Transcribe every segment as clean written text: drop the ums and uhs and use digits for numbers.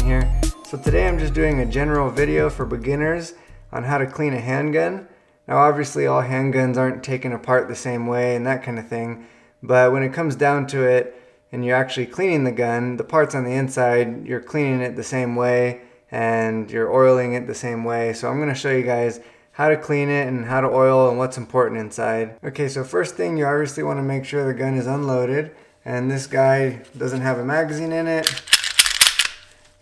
here. So today I'm just doing a general video for beginners on how to clean a handgun. Now obviously all handguns aren't taken apart the same way and that kind of thing, but when it comes down to it and you're actually cleaning the gun, the parts on the inside, you're cleaning it the same way and you're oiling it the same way. So I'm going to show you guys how to clean it and how to oil and what's important inside. Okay, so first thing, you obviously want to make sure the gun is unloaded, and this guy doesn't have a magazine in it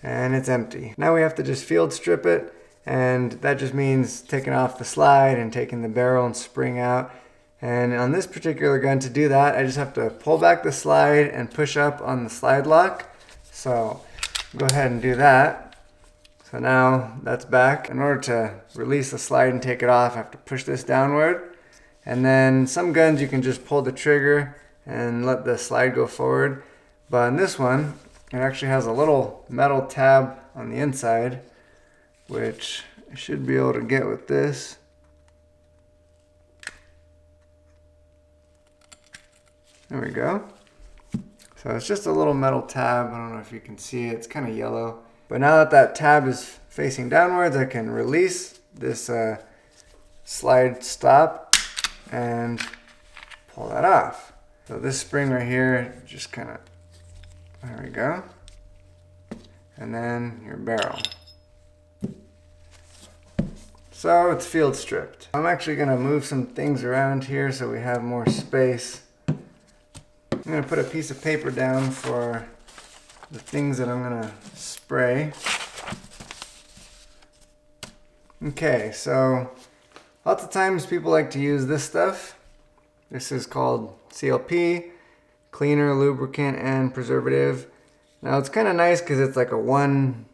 and it's empty. Now we have to just field strip it, and that just means taking off the slide and taking the barrel and spring out. And on this particular gun, to do that, I just have to pull back the slide and push up on the slide lock. So go ahead and do that. So now that's back. In order to release the slide and take it off, I have to push this downward. And then some guns you can just pull the trigger and let the slide go forward. But on this one, it actually has a little metal tab on the inside, which I should be able to get with this. There we go. So it's just a little metal tab. I don't know if you can see it. It's kind of yellow. But now that that tab is facing downwards, I can release this slide stop and pull that off. So this spring right here, just kind of, there we go. And then your barrel. So it's field stripped. I'm actually going to move some things around here so we have more space. I'm going to put a piece of paper down for the things that I'm going to spray. Okay, so lots of times people like to use this stuff. This is called CLP, cleaner, lubricant, and preservative. Now it's kind of nice because it's like a one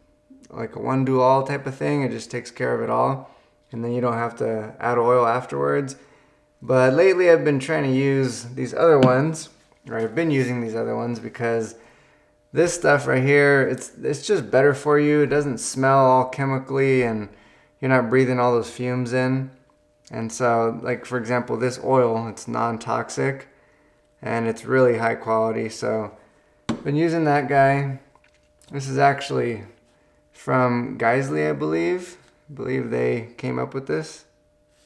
do all type of thing. It just takes care of it all, and then you don't have to add oil afterwards. But lately I've been trying to use these other ones, or I've been using these other ones because this stuff right here, it's just better for you. It doesn't smell all chemically and you're not breathing all those fumes in. And so, like for example, this oil, it's non-toxic and it's really high quality. So I've been using that guy. This is actually from Geisley, I believe. I believe they came up with this.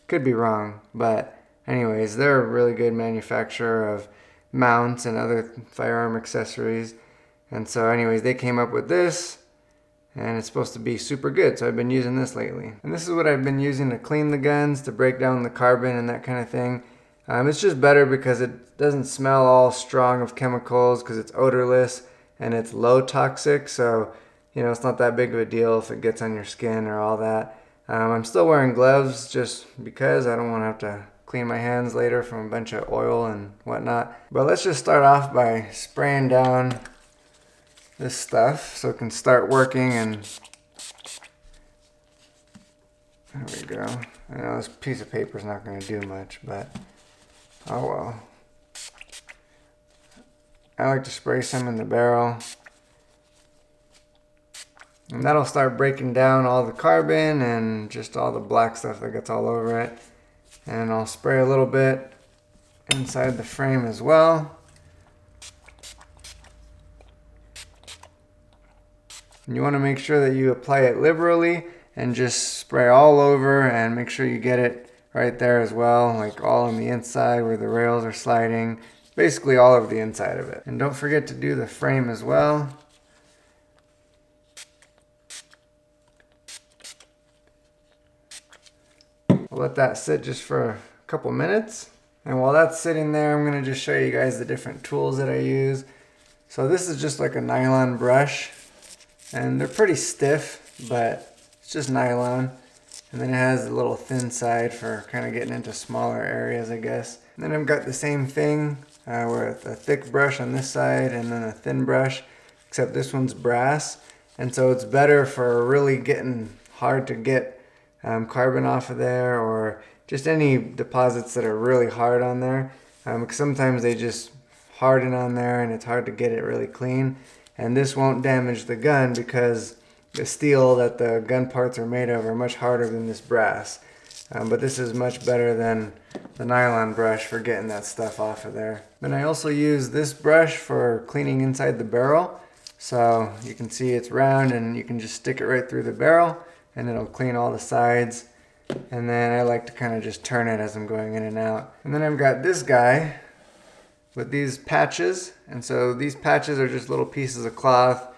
Could be wrong, but anyways, they're a really good manufacturer of mounts and other firearm accessories. And so anyways, they came up with this, and it's supposed to be super good. So I've been using this lately. And this is what I've been using to clean the guns, to break down the carbon and that kind of thing. It's just better because it doesn't smell all strong of chemicals because it's odorless and it's low toxic. So, you know, it's not that big of a deal if it gets on your skin or all that. I'm still wearing gloves just because I don't want to have to clean my hands later from a bunch of oil and whatnot. But let's just start off by spraying down this stuff so it can start working. And there we go. I know this piece of paper is not going to do much, but oh well. I like to spray some in the barrel, and that'll start breaking down all the carbon and just all the black stuff that gets all over it. And I'll spray a little bit inside the frame as well. And you want to make sure that you apply it liberally and just spray all over, and make sure you get it right there as well, like all on the inside where the rails are sliding, basically all over the inside of it. And don't forget to do the frame as well. We'll let that sit just for a couple minutes. And while that's sitting there, I'm going to just show you guys the different tools that I use. So this is just like a nylon brush, and they're pretty stiff, but it's just nylon. And then it has a little thin side for kind of getting into smaller areas, I guess. And then I've got the same thing with a thick brush on this side and then a thin brush, except this one's brass. And so it's better for really getting hard to get carbon off of there, or just any deposits that are really hard on there. Because sometimes they just harden on there and it's hard to get it really clean. And this won't damage the gun because the steel that the gun parts are made of are much harder than this brass. But this is much better than the nylon brush for getting that stuff off of there. And I also use this brush for cleaning inside the barrel. So you can see it's round and you can just stick it right through the barrel and it'll clean all the sides. And then I like to kind of just turn it as I'm going in and out. And then I've got this guy with these patches. And so these patches are just little pieces of cloth.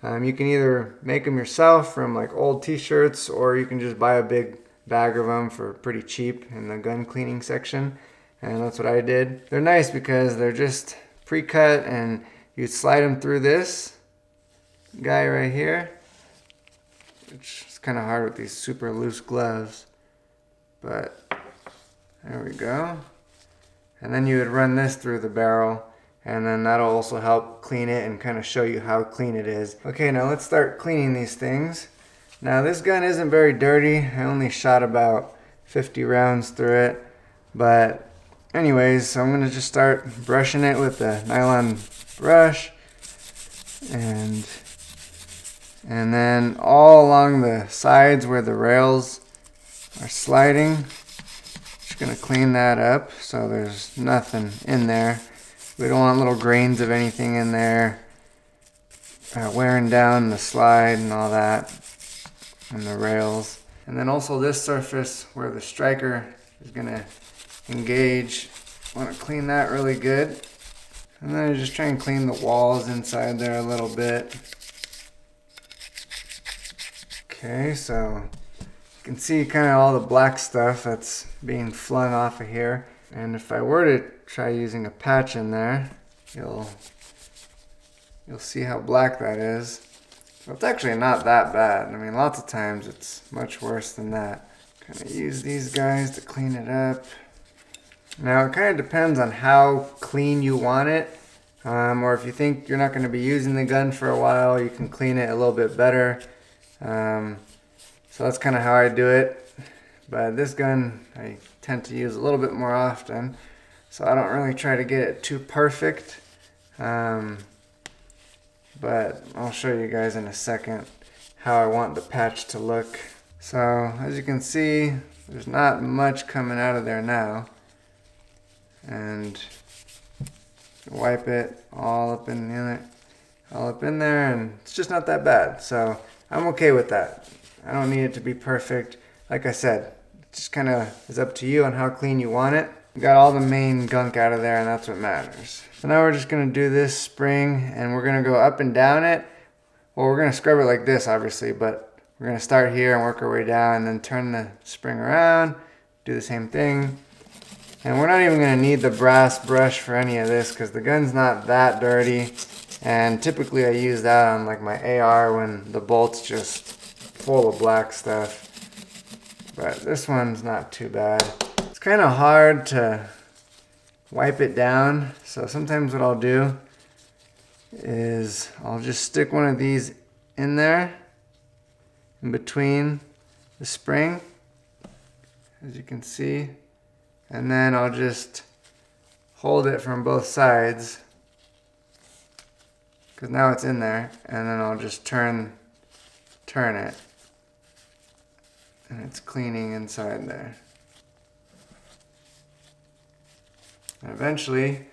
You can either make them yourself from like old t-shirts, or you can just buy a big bag of them for pretty cheap in the gun cleaning section. And that's what I did. They're nice because they're just pre-cut and you slide them through this guy right here, which is kind of hard with these super loose gloves, but there we go. And then you would run this through the barrel, and then that'll also help clean it and kind of show you how clean it is. Okay, now let's start cleaning these things. Now this gun isn't very dirty. I only shot about 50 rounds through it, but anyways, so I'm gonna just start brushing it with the nylon brush, and then all along the sides where the rails are sliding, just gonna clean that up so there's nothing in there. We don't want little grains of anything in there wearing down the slide and all that, and the rails. And then also this surface where the striker is gonna engage, want to clean that really good. And then I just try and clean the walls inside there a little bit. Okay, so you can see kind of all the black stuff that's being flung off of here. And if I were to try using a patch in there, you'll see how black that is. So it's actually not that bad. I mean, lots of times it's much worse than that. Kind of use these guys to clean it up. Now it kind of depends on how clean you want it, or if you think you're not going to be using the gun for a while, you can clean it a little bit better. So that's kind of how I do it. But this gun I tend to use a little bit more often, so I don't really try to get it too perfect. But I'll show you guys in a second how I want the patch to look. So as you can see, there's not much coming out of there now. And wipe it all up in there, and it's just not that bad. So I'm okay with that. I don't need it to be perfect. Like I said, it just kind of is up to you on how clean you want it. We got all the main gunk out of there, and that's what matters. So now we're just gonna do this spring, and we're gonna go up and down it. Well, we're gonna scrub it like this, obviously, but we're gonna start here and work our way down, and then turn the spring around, do the same thing. And we're not even gonna need the brass brush for any of this because the gun's not that dirty. And typically I use that on like my AR when the bolt's just full of black stuff. But this one's not too bad. It's kind of hard to wipe it down. So sometimes what I'll do is I'll just stick one of these in there in between the spring, as you can see. And then I'll just hold it from both sides, because now it's in there, and then I'll just turn it, and it's cleaning inside there. And eventually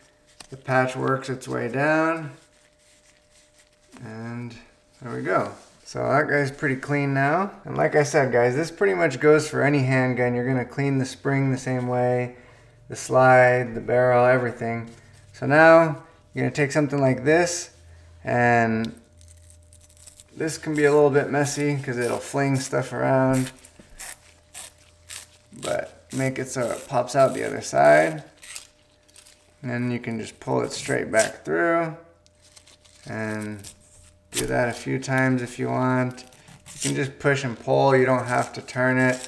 the patch works its way down, and there we go. So that guy's pretty clean now. And like I said, guys, this pretty much goes for any handgun. You're gonna clean the spring the same way, the slide, the barrel, everything. So now you're gonna take something like this, and this can be a little bit messy because it'll fling stuff around, but make it so it pops out the other side. And then you can just pull it straight back through, and do that a few times if you want. You can just push and pull, you don't have to turn it,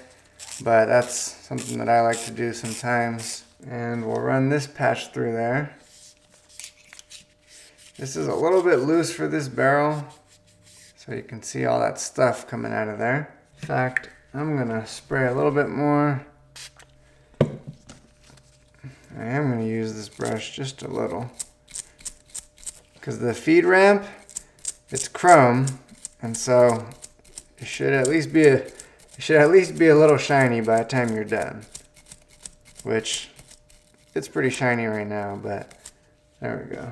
but that's something that I like to do sometimes. And we'll run this patch through there. This is a little bit loose for this barrel, so you can see all that stuff coming out of there. In fact, I'm gonna spray a little bit more. I am gonna use this brush just a little, because the feed ramp, it's chrome, and so it should at least be a little shiny by the time you're done. Which, it's pretty shiny right now, but there we go.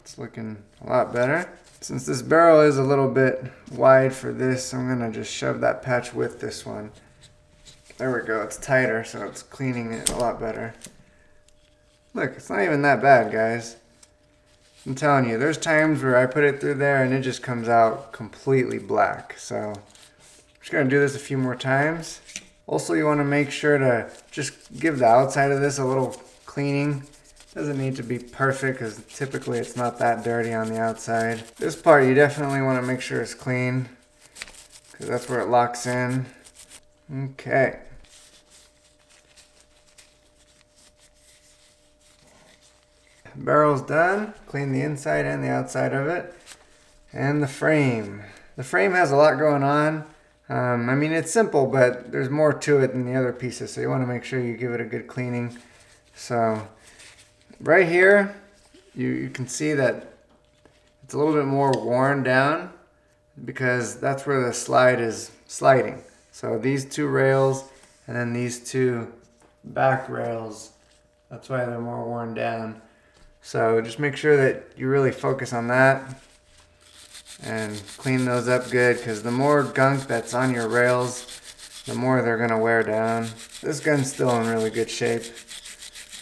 It's looking a lot better. Since this barrel is a little bit wide for this, I'm gonna just shove that patch with this one. There we go, it's tighter, so it's cleaning it a lot better. Look, it's not even that bad, guys. I'm telling you, there's times where I put it through there and it just comes out completely black. So I'm just gonna do this a few more times. Also, you wanna make sure to just give the outside of this a little cleaning. Doesn't need to be perfect because typically it's not that dirty on the outside. This part you definitely wanna make sure it's clean because that's where it locks in. Okay. Barrel's done. Clean the inside and the outside of it. And the frame. The frame has a lot going on. I mean, it's simple, but there's more to it than the other pieces, so you want to make sure you give it a good cleaning. So right here, you can see that it's a little bit more worn down because that's where the slide is sliding. So these two rails and then these two back rails, that's why they're more worn down. So just make sure that you really focus on that and clean those up good, because the more gunk that's on your rails, the more they're gonna wear down. This gun's still in really good shape.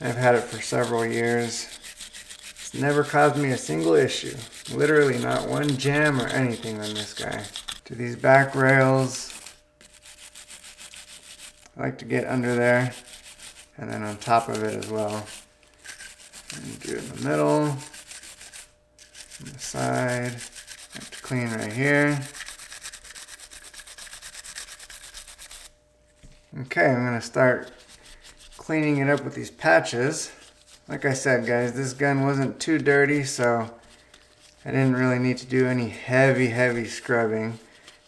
I've had it for several years. It's never caused me a single issue. Literally not one jam or anything on this guy. To these back rails, I like to get under there and then on top of it as well. And do it in the middle, on the side. I have to clean right here. Okay, I'm gonna start cleaning it up with these patches. Like I said, guys, this gun wasn't too dirty, so I didn't really need to do any heavy scrubbing.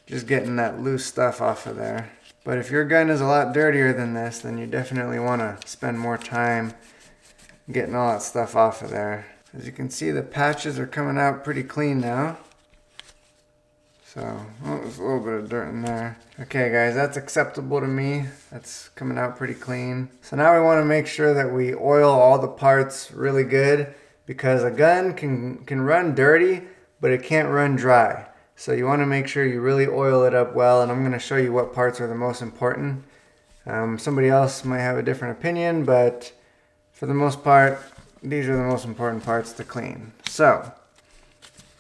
Just getting that loose stuff off of there. But if your gun is a lot dirtier than this, then you definitely wanna spend more time getting all that stuff off of there. As you can see, the patches are coming out pretty clean now. So, oh, there's a little bit of dirt in there. Okay guys, that's acceptable to me. That's coming out pretty clean. So now we want to make sure that we oil all the parts really good, because a gun can run dirty, but it can't run dry. So you want to make sure you really oil it up well, and I'm going to show you what parts are the most important. Somebody else might have a different opinion, but for the most part, these are the most important parts to clean. So,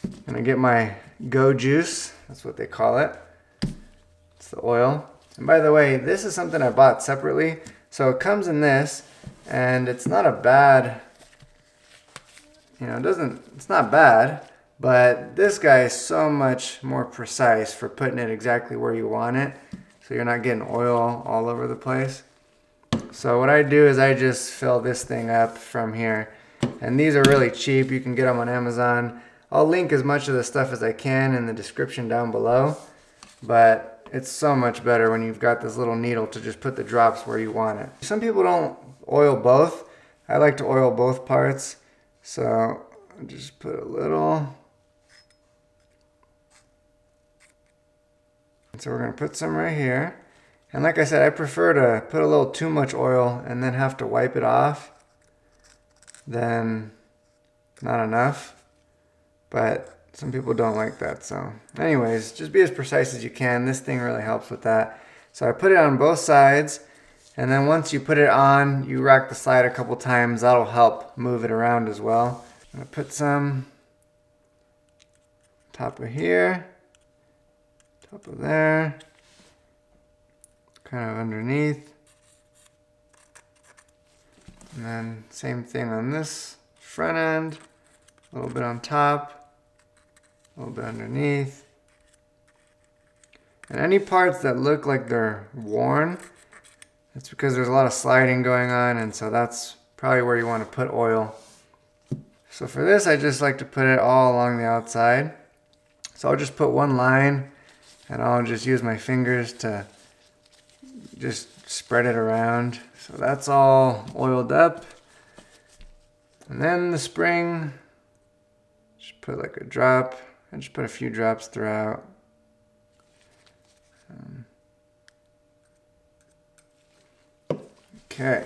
I'm gonna get my Go Juice, that's what they call it. It's the oil. And by the way, this is something I bought separately. So it comes in this, and it's not a bad, it's not bad, but this guy is so much more precise for putting it exactly where you want it. So you're not getting oil all over the place. So what I do is I just fill this thing up from here. And these are really cheap. You can get them on Amazon. I'll link as much of the stuff as I can in the description down below. But it's so much better when you've got this little needle to just put the drops where you want it. Some people don't oil both. I like to oil both parts. So I'll just put a little. So we're going to put some right here. And like I said, I prefer to put a little too much oil and then have to wipe it off than not enough. But some people don't like that. So anyways, just be as precise as you can. This thing really helps with that. So I put it on both sides. And then once you put it on, you rack the slide a couple times. That'll help move it around as well. I'm going to put some top of here, top of there. Kind of underneath, and then same thing on this front end, a little bit on top, a little bit underneath. And any parts that look like they're worn, it's because there's a lot of sliding going on, and so that's probably where you want to put oil. So for this, I just like to put it all along the outside. So I'll just put one line, and I'll just use my fingers to just spread it around. So that's all oiled up. And then the spring, just put like a drop. I just put a few drops throughout. Okay.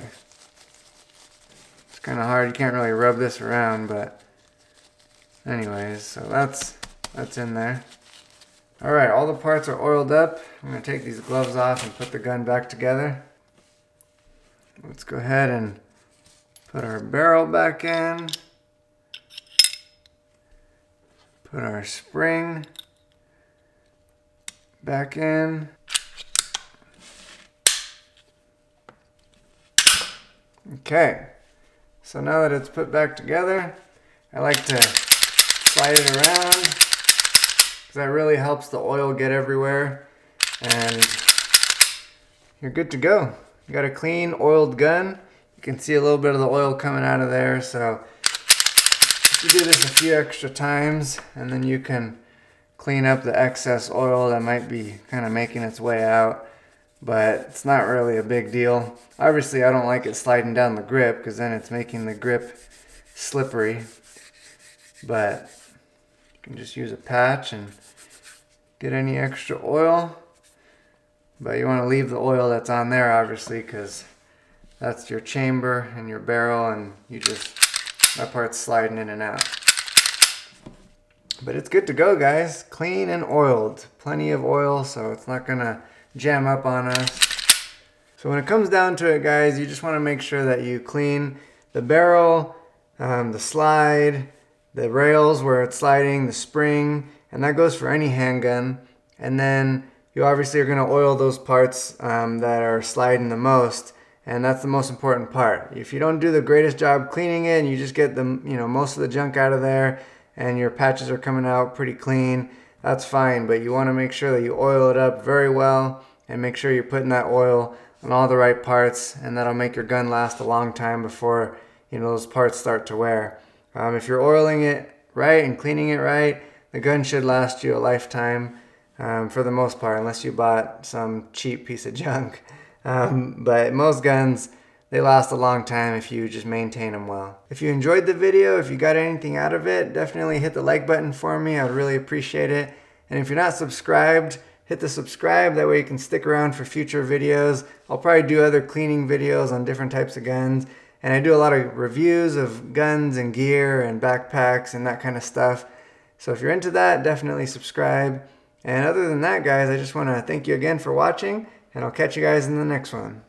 It's kind of hard. You can't really rub this around, but anyways, so that's that's in there. Alright, all the parts are oiled up. I'm going to take these gloves off and put the gun back together. Let's go ahead and put our barrel back in. Put our spring back in. Okay, so now that it's put back together, I like to slide it around because that really helps the oil get everywhere, and you're good to go. You got a clean oiled gun. You can see a little bit of the oil coming out of there, so you do this a few extra times and then you can clean up the excess oil that might be kind of making its way out, but it's not really a big deal. Obviously I don't like it sliding down the grip because then it's making the grip slippery, but you can just use a patch and get any extra oil, but you want to leave the oil that's on there obviously because that's your chamber and your barrel, and that part's sliding in and out. But it's good to go, guys. Clean and oiled. Plenty of oil, so it's not gonna jam up on us. So when it comes down to it, guys, you just want to make sure that you clean the barrel, the slide, the rails where it's sliding, the spring, and that goes for any handgun. And then you obviously are going to oil those parts that are sliding the most, and that's the most important part. If you don't do the greatest job cleaning it and you just get the most of the junk out of there and your patches are coming out pretty clean, that's fine, but you want to make sure that you oil it up very well and make sure you're putting that oil on all the right parts, and that'll make your gun last a long time before those parts start to wear. If you're oiling it right and cleaning it right, the gun should last you a lifetime for the most part, unless you bought some cheap piece of junk. But most guns, they last a long time if you just maintain them well. If you enjoyed the video, if you got anything out of it, definitely hit the like button for me. I would really appreciate it. And if you're not subscribed, hit the subscribe. That way you can stick around for future videos. I'll probably do other cleaning videos on different types of guns. And I do a lot of reviews of guns and gear and backpacks and that kind of stuff. So if you're into that, definitely subscribe. And other than that, guys, I just want to thank you again for watching, and I'll catch you guys in the next one.